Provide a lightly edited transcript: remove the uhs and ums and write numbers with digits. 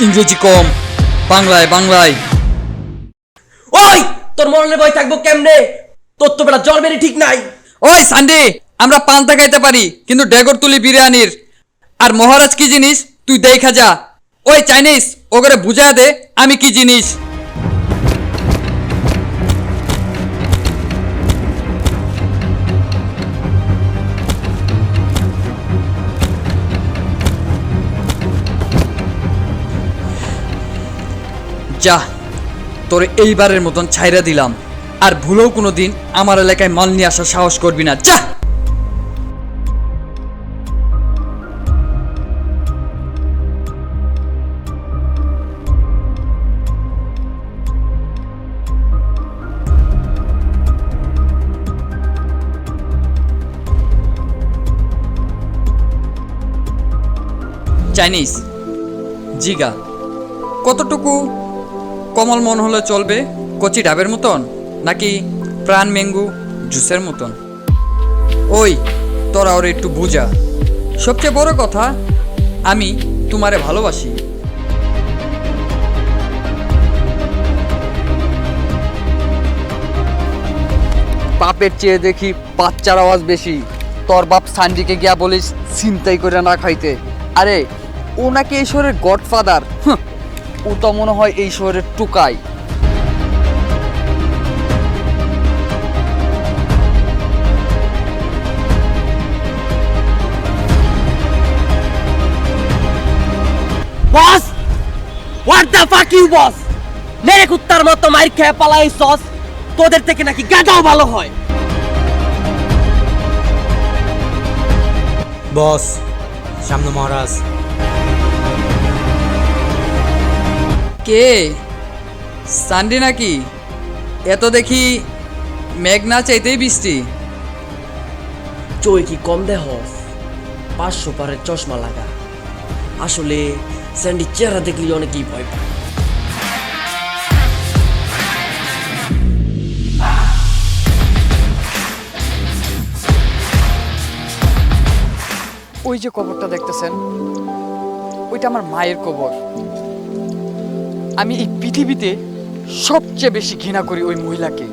ইংরেজি কম, বাংলায় বাংলায়। ওই তোর মরণের ভয় থাকবো কেমনে? তোর তো বেটা জন্মেরই ঠিক নাই। ওই সান্ডে, আমরা পান্তা খাইতে পারি কিন্তু ডেগর তুলি বিরিয়ানির। আর মহারাজ কি জিনিস তুই দেখা যা। ওই চাইনিজ ওগরে বুঝা দে আমি কি জিনিস। যা, তোরে এইবারের মতন ছাইরা দিলাম, আর ভুলেও কোনো দিন আমার এলাকায় মাল নিয়ে আসার সাহস করবি না, যা। চাইনিজ জিগা, কতটুকু কমল মন হলে চলবে? কচি ডাবের মতন নাকি প্রাণ ম্যাঙ্গো জুসের মতন? ওই তোরা ওরে একটু বুঝা। সবচেয়ে বড় কথা, আমি তোমারে ভালোবাসি। বাপের চেয়ে দেখি বাচ্চার আওয়াজ বেশি। তোর বাপ সান্ডিকে গিয়া বলিস চিন্তাই করে না খাইতে। আরে ও নাকি এই শহরের গডফাদার। ও তো মনে হয় এই শহরের Tukai. Boss, what the fuck you boss? মেরে কুত্তার মতো মাইর খেয়ে পালাই সস। তোদের থেকে নাকি গাদাও ভালো হয়। বস, সামনে মহারাজ। কে? সান্ডি নাকি? এত দেখি মেঘ না চাইতেই বৃষ্টি। চোয় কি কম দেহ? 500 পারের চশমা লাগা। আসলে স্যান্ডি চেহারা দেখলি অনেকেই ভয় পায়। ওই যে কবরটা দেখতেছেন, ওইটা আমার মায়ের কবর। আমি এই পৃথিবীতে সবচেয়ে বেশি ঘৃণা করি ওই মহিলাকে।